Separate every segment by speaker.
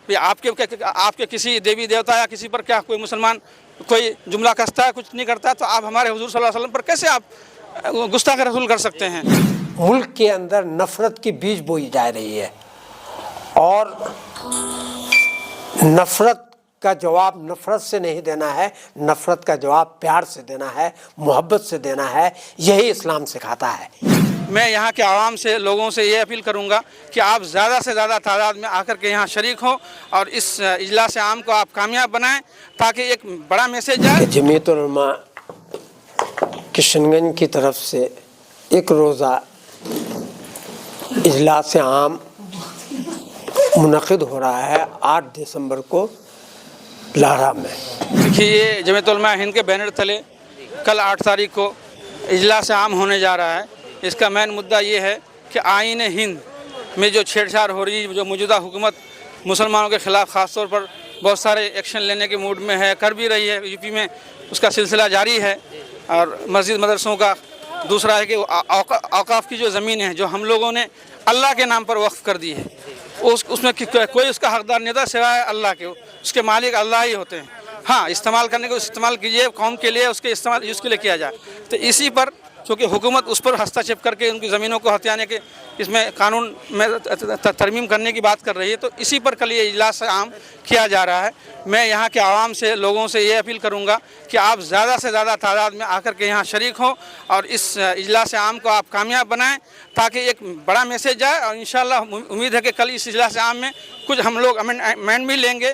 Speaker 1: بھی آپ کے کسی دیوی دیوتا یا کسی پر کیا کوئی مسلمان کوئی جملہ کستا ہے، کچھ نہیں کرتا ہے، تو آپ ہمارے حضور صلی اللہ علیہ وسلم پر کیسے آپ گستاخ رسول کر سکتے ہیں؟
Speaker 2: ملک کے اندر نفرت کی بیج بوئی جا رہی ہے، اور نفرت کا جواب نفرت سے نہیں دینا ہے، نفرت کا جواب پیار سے دینا ہے، محبت سے دینا ہے، یہی اسلام سکھاتا ہے۔
Speaker 1: میں یہاں کے عوام سے، لوگوں سے یہ اپیل کروں گا کہ آپ زیادہ سے زیادہ تعداد میں آ کر کے یہاں شریک ہوں اور اس اجلاس عام کو آپ کامیاب بنائیں تاکہ ایک بڑا میسیج جائے۔
Speaker 2: جمعیت علماء کشن گنج کی طرف سے ایک روزہ اجلاس عام منعقد ہو رہا ہے 8 دسمبر کو لاہرا میں۔
Speaker 1: دیکھیے، یہ جمعیت علماء ہند کے بینر تلے کل 8 تاریخ کو اجلاس عام ہونے جا رہا ہے۔ اس کا مین مدعا یہ ہے کہ آئین ہند میں جو چھیڑ چھاڑ ہو رہی ہے، جو موجودہ حکومت مسلمانوں کے خلاف خاص طور پر بہت سارے ایکشن لینے کے موڈ میں ہے، کر بھی رہی ہے، یو پی میں اس کا سلسلہ جاری ہے۔ اور مسجد مدرسوں کا دوسرا ہے کہ اوقاف کی جو زمین ہے جو ہم لوگوں نے اللہ کے نام پر وقف کر دی ہے، اس میں کوئی اس کا حقدار نہیں تھا سوائے اللہ کے، اس کے مالک اللہ ہی ہوتے ہیں۔ ہاں، استعمال کرنے کو استعمال کیجیے، قوم کے لیے اس کے استعمال اس کے لیے کیا جائے۔ تو اسی پر چونکہ حکومت اس پر ہستہ کر کے ان کی زمینوں کو ہتھیانے کے اس میں قانون میں ترمیم کرنے کی بات کر رہی ہے، تو اسی پر کل یہ اجلاس عام کیا جا رہا ہے۔ میں یہاں کے عوام سے، لوگوں سے یہ اپیل کروں گا کہ آپ زیادہ سے زیادہ تعداد میں آ کر کے یہاں شریک ہوں اور اس اجلاس عام کو آپ کامیاب بنائیں تاکہ ایک بڑا میسیج جائے۔ اور انشاءاللہ امید ہے کہ کل اس اجلاس عام میں کچھ ہم لوگ امینڈ بھی لیں گے،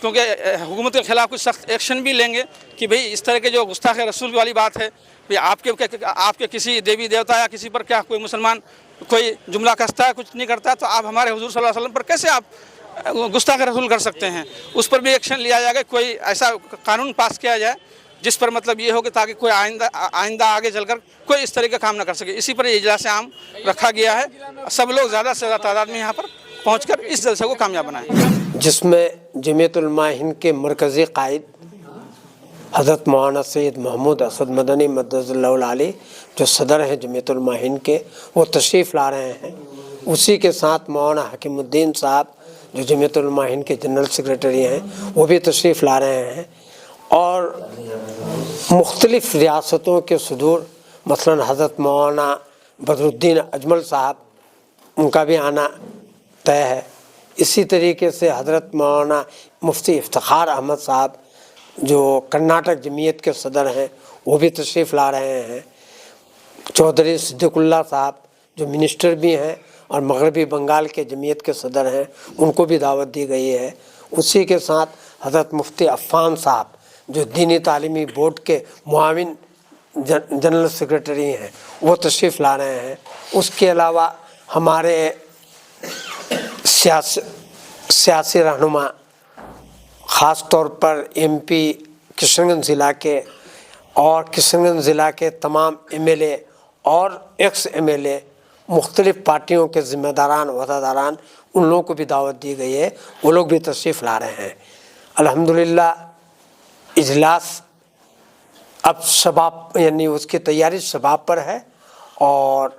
Speaker 1: کیونکہ حکومت کے خلاف کچھ سخت ایکشن بھی لیں گے کہ بھئی اس طرح کے جو گستاخ رسول والی بات ہے، بھئی آپ کے کسی دیوی دیوتا یا کسی پر کیا کوئی مسلمان کوئی جملہ کستا ہے، کچھ نہیں کرتا ہے، تو آپ ہمارے حضور صلی اللہ علیہ وسلم پر کیسے آپ گستاخ رسول کر سکتے ہیں؟ اس پر بھی ایکشن لیا جائے گا، کوئی ایسا قانون پاس کیا جائے جس پر مطلب یہ ہو کہ تاکہ کوئی آئندہ آگے چل کر کوئی اس طرح کا کام نہ کر سکے۔ اسی پر یہ اجلاس عام رکھا گیا ہے۔ سب لوگ زیادہ سے زیادہ تعداد میں یہاں پر پہنچ کر اس جلسے کو کامیاب بنائیں۔
Speaker 2: جس میں جمعیت علماء ہند کے مرکزی قائد حضرت مولانا سید محمود اسد مدنی مدد اللہ العالی، جو صدر ہیں جمعیت علماء ہند کے، وہ تشریف لا رہے ہیں۔ اسی کے ساتھ مولانا حکیم الدین صاحب جو جمعیت علماء ہند کے جنرل سیکریٹری ہیں، وہ بھی تشریف لا رہے ہیں، اور مختلف ریاستوں کے صدور مثلاً حضرت مولانا بدر الدین اجمل صاحب، ان کا بھی آنا طے ہے۔ اسی طریقے سے حضرت مولانا مفتی افتخار احمد صاحب جو کرناٹک جمعیت کے صدر ہیں، وہ بھی تشریف لا رہے ہیں۔ چودھری صدیق اللہ صاحب جو منسٹر بھی ہیں اور مغربی بنگال کے جمعیت کے صدر ہیں، ان کو بھی دعوت دی گئی ہے۔ اسی کے ساتھ حضرت مفتی عفان صاحب جو دینی تعلیمی بورڈ کے معاون جنرل سیکریٹری ہیں، وہ تشریف لا رہے ہیں۔ اس کے علاوہ ہمارے سیاسی رہنما، خاص طور پر ایم پی کشن گنج ضلع کے اور کشن گنج ضلع کے تمام ایم ایل اے اور ایکس ایم ایل اے، مختلف پارٹیوں کے ذمہ داران عہدیداران، ان لوگوں کو بھی دعوت دی گئی ہے، وہ لوگ بھی تشریف لا رہے ہیں۔ الحمدللہ اجلاس اب شباب یعنی اس کی تیاری شباب پر ہے، اور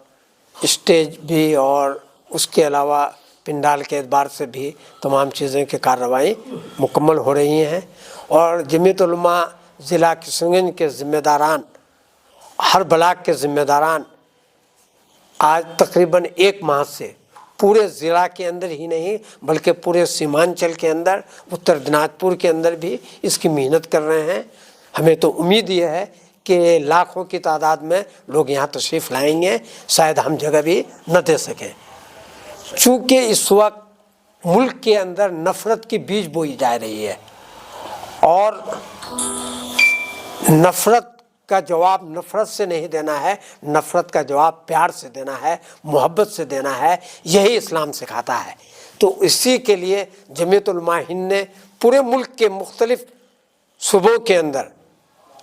Speaker 2: اسٹیج بھی اور اس کے علاوہ پنڈال کے اعتبار سے بھی تمام چیزیں کی کارروائی مکمل ہو رہی ہیں۔ اور جمعیت علماء ضلع کشن گنج کے ذمہ داران، ہر بلاک کے ذمہ داران آج تقریباً 1 ماہ سے پورے ضلع کے اندر ہی نہیں بلکہ پورے سیمانچل کے اندر، اتر دناج پور کے اندر بھی اس کی محنت کر رہے ہیں۔ ہمیں تو امید یہ ہے کہ لاکھوں کی تعداد میں لوگ یہاں تشریف لائیں گے، شاید ہم جگہ بھی نہ دے سکیں، چونکہ اس وقت ملک کے اندر نفرت کی بیج بوئی جا رہی ہے، اور نفرت کا جواب نفرت سے نہیں دینا ہے، نفرت کا جواب پیار سے دینا ہے، محبت سے دینا ہے، یہی اسلام سکھاتا ہے۔ تو اسی کے لیے جمعیت علماء ہند نے پورے ملک کے مختلف صوبوں کے اندر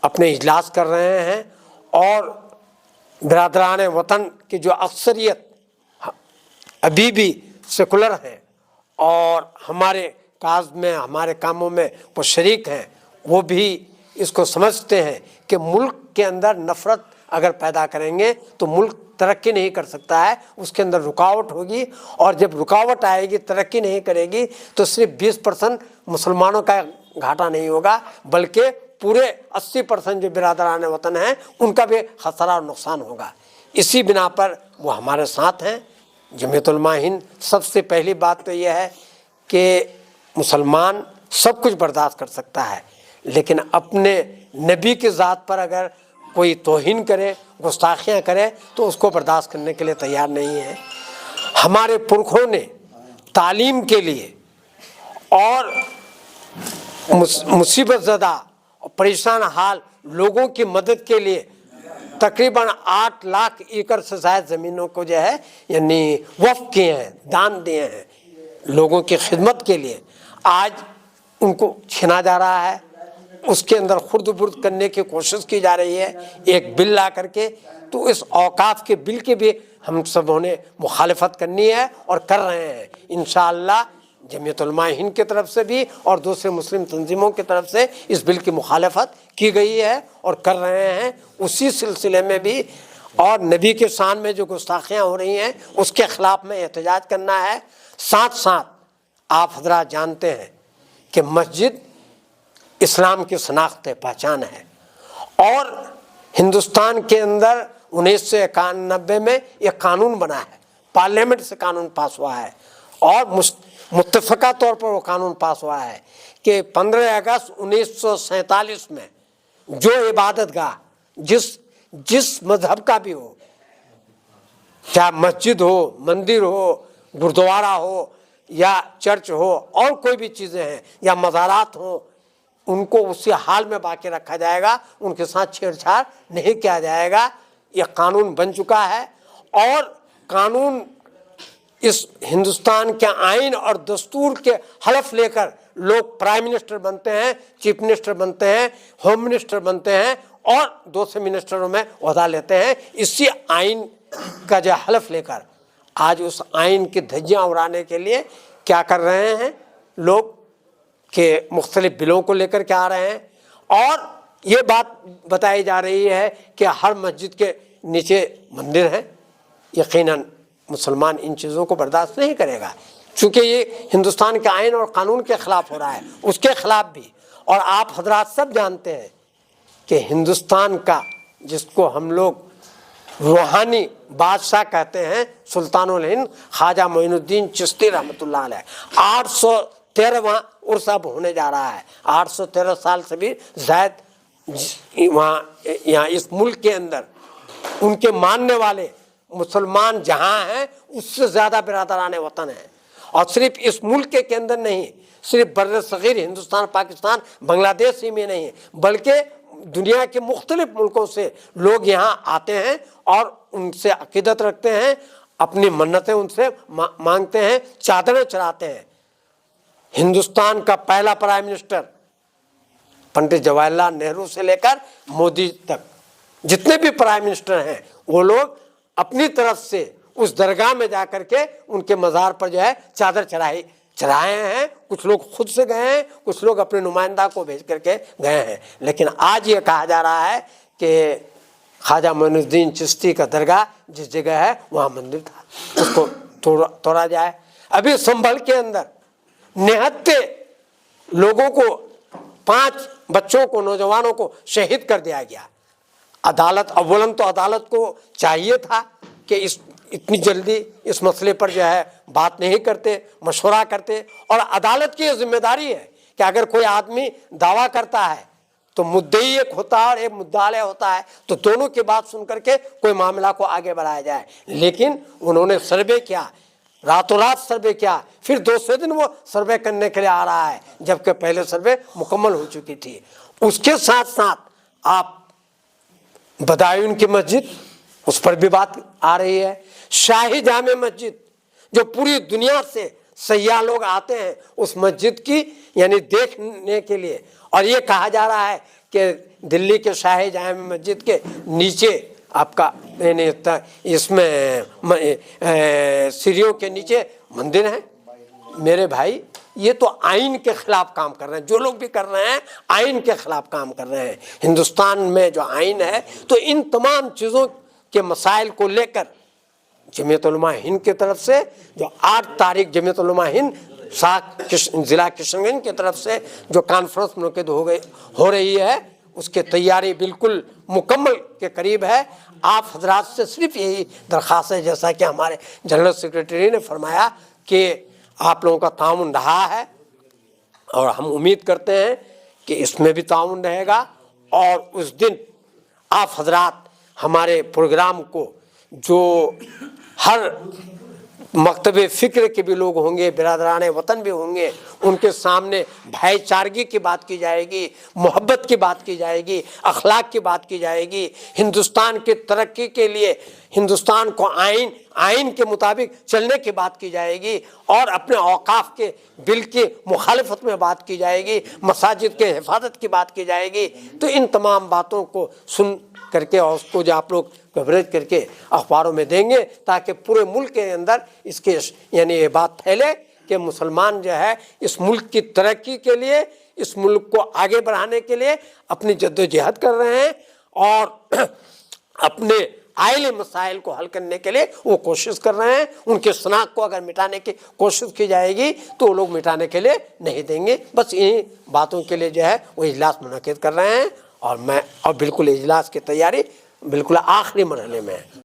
Speaker 2: اپنے اجلاس کر رہے ہیں، اور برادران وطن کی جو اکثریت ابھی بھی سیکولر ہیں اور ہمارے کاز میں، ہمارے کاموں میں وہ شریک ہیں، وہ بھی اس کو سمجھتے ہیں کہ ملک کے اندر نفرت اگر پیدا کریں گے تو ملک ترقی نہیں کر سکتا ہے، اس کے اندر رکاوٹ ہوگی، اور جب رکاوٹ آئے گی، ترقی نہیں کرے گی تو صرف 20% مسلمانوں کا گھاٹا نہیں ہوگا، بلکہ پورے 80% جو برادران وطن ہیں ان کا بھی خسارہ اور نقصان ہوگا۔ اسی بنا پر وہ ہمارے ساتھ ہیں۔ جمعیت علماء ہند سب سے پہلی بات تو یہ ہے کہ مسلمان سب کچھ برداشت کر سکتا ہے، لیکن اپنے نبی کی ذات پر اگر کوئی توہین کرے، گستاخیاں کرے تو اس کو برداشت کرنے کے لیے تیار نہیں ہے۔ ہمارے پرکھوں نے تعلیم کے لیے اور مصیبت زدہ اور پریشان حال لوگوں کی مدد کے لیے تقریباً 8 لاکھ ایکڑ سے زائد زمینوں کو جو ہے یعنی وقف کیے ہیں، دان دیے ہیں لوگوں کی خدمت کے لیے۔ آج ان کو چھینا جا رہا ہے، اس کے اندر خرد برد کرنے کی کوشش کی جا رہی ہے ایک بل لا کر کے۔ تو اس اوقاف کے بل کی بھی ہم سبوں نے مخالفت کرنی ہے اور کر رہے ہیں انشاءاللہ۔ جمعیت علماء ہند کی طرف سے بھی اور دوسرے مسلم تنظیموں کی طرف سے اس بل کی مخالفت کی گئی ہے اور کر رہے ہیں۔ اسی سلسلے میں بھی اور نبی کے شان میں جو گستاخیاں ہو رہی ہیں اس کے خلاف میں احتجاج کرنا ہے۔ ساتھ ساتھ آپ حضرات جانتے ہیں کہ مسجد اسلام کی شناخت پہچان ہے، اور ہندوستان کے اندر 1991 میں ایک قانون بنا ہے، پارلیمنٹ سے قانون پاس ہوا ہے، اور متفقہ طور پر وہ قانون پاس ہوا ہے کہ 15 اگست 1947 میں جو عبادت گاہ جس مذہب کا بھی ہو، چاہے مسجد ہو، مندر ہو، گردوارہ ہو یا چرچ ہو، اور کوئی بھی چیزیں ہیں یا مزارات ہوں، ان کو اسی حال میں باقی رکھا جائے گا، ان کے ساتھ چھیڑ چھاڑ نہیں کیا جائے گا۔ یہ قانون بن چکا ہے، اور قانون اس ہندوستان کے آئین اور دستور کے حلف لے کر لوگ پرائم منسٹر بنتے ہیں، چیف منسٹر بنتے ہیں، ہوم منسٹر بنتے ہیں، اور دوسرے منسٹروں میں عہدہ لیتے ہیں اسی آئین کا جو حلف لے کر۔ آج اس آئین کی دھجیاں اڑانے کے لیے کیا کر رہے ہیں لوگ کہ مختلف بلوں کو لے کر کے آ رہے ہیں، اور یہ بات بتائی جا رہی ہے کہ ہر مسجد کے نیچے مندر ہیں۔ یقیناً مسلمان ان چیزوں کو برداشت نہیں کرے گا، چونکہ یہ ہندوستان کے آئین اور قانون کے خلاف ہو رہا ہے، اس کے خلاف بھی۔ اور آپ حضرات سب جانتے ہیں کہ ہندوستان کا جس کو ہم لوگ روحانی بادشاہ کہتے ہیں، سلطان الہند خواجہ معین الدین چشتی رحمۃ اللہ علیہ، 813واں عرس اب ہونے جا رہا ہے، 813 سال سے بھی زائد وہاں یہاں اس ملک کے اندر ان کے ماننے والے مسلمان جہاں ہیں اس سے زیادہ برادران وطن ہیں، اور صرف اس ملک کے اندر نہیں، صرف بر صغیر ہندوستان، پاکستان، بنگلہ دیش ہی میں نہیں، بلکہ دنیا کے مختلف ملکوں سے لوگ یہاں آتے ہیں اور ان سے عقیدت رکھتے ہیں، اپنی منتیں ان سے مانگتے ہیں، چادریں چڑھاتے ہیں۔ ہندوستان کا پہلا پرائم منسٹر پنڈت جواہر لال نہرو سے لے کر مودی تک جتنے بھی پرائم منسٹر ہیں وہ لوگ اپنی طرف سے اس درگاہ میں جا کر کے ان کے مزار پر جو ہے چادر چڑھائے ہیں۔ کچھ لوگ خود سے گئے ہیں، کچھ لوگ اپنے نمائندہ کو بھیج کر کے گئے ہیں، لیکن آج یہ کہا جا رہا ہے کہ خواجہ معین الدین چشتی کا درگاہ جس جگہ ہے وہاں مندر تھا، اس کو توڑا جائے۔ ابھی سنبھل کے اندر نہتے لوگوں کو، 5 بچوں کو، نوجوانوں کو شہید کر دیا گیا۔ عدالت اولن تو عدالت کو چاہیے تھا کہ اتنی جلدی اس مسئلے پر جو ہے بات نہیں کرتے، مشورہ کرتے، اور عدالت کی یہ ذمہ داری ہے کہ اگر کوئی آدمی دعویٰ کرتا ہے تو مدعی ایک ہوتا ہے اور ایک مدعا علیہ ہوتا ہے، تو دونوں کی بات سن کر کے کوئی معاملہ کو آگے بڑھایا جائے۔ لیکن انہوں نے سروے کیا، راتوں رات سروے کیا، پھر دوسرے دن وہ سروے کرنے کے لیے آ رہا ہے جبکہ پہلے سروے مکمل ہو چکی تھی۔ اس کے ساتھ ساتھ آپ بدایون کی مسجد، اس پر بھی بات آ رہی ہے۔ شاہی جامع مسجد جو پوری دنیا سے سیاح لوگ آتے ہیں اس مسجد کی یعنی دیکھنے کے لیے، اور یہ کہا جا رہا ہے کہ دلی کے شاہی جامع مسجد کے نیچے آپ کا یعنی اس میں سیڑھیوں کے نیچے مندر ہیں۔ میرے بھائی یہ تو آئین کے خلاف کام کر رہے ہیں. جو لوگ بھی کر رہے ہیں آئین کے خلاف کام کر رہے ہیں. ہندوستان میں جو آئین ہے تو ان تمام چیزوں کے مسائل کو لے کر جمعیت علماء ہند کی طرف سے جو 8 تاریخ جمعیت علماء ہند ضلع کشن گنج کی طرف سے جو کانفرنس منعقد ہو رہی ہے اس کی تیاری بالکل مکمل کے قریب ہے. آپ حضرات سے صرف یہی درخواست ہے، جیسا کہ ہمارے جنرل سیکریٹری نے فرمایا کہ آپ لوگوں کا تعاون رہا ہے اور ہم امید کرتے ہیں کہ اس میں بھی تعاون رہے گا، اور اس دن آپ حضرات ہمارے پروگرام کو جو ہر مکتب فکر کے بھی لوگ ہوں گے، برادران وطن بھی ہوں گے، ان کے سامنے بھائی چارگی کی بات کی جائے گی، محبت کی بات کی جائے گی، اخلاق کی بات کی جائے گی، ہندوستان کی ترقی کے لیے ہندوستان کو آئین کے مطابق چلنے کی بات کی جائے گی، اور اپنے اوقاف کے بل کی مخالفت میں بات کی جائے گی، مساجد کے حفاظت کی بات کی جائے گی. تو ان تمام باتوں کو سن کر کے اور اس کو جو آپ لوگ کوریج کر کے اخباروں میں دیں گے تاکہ پورے ملک کے اندر اس کے یعنی یہ بات پھیلے کہ مسلمان جو ہے اس ملک کی ترقی کے لیے، اس ملک کو آگے بڑھانے کے لیے اپنی جدوجہد کر رہے ہیں، اور اپنے آئلی مسائل کو حل کرنے کے لیے وہ کوشش کر رہے ہیں. ان کی شناخت کو اگر مٹانے کی کوشش کی جائے گی تو وہ لوگ مٹانے کے لیے نہیں دیں گے. بس انہی باتوں کے لیے جو ہے وہ اجلاس منعقد کر رہے ہیں، اور بالکل اجلاس کی تیاری بالکل آخری مرحلے میں ہے.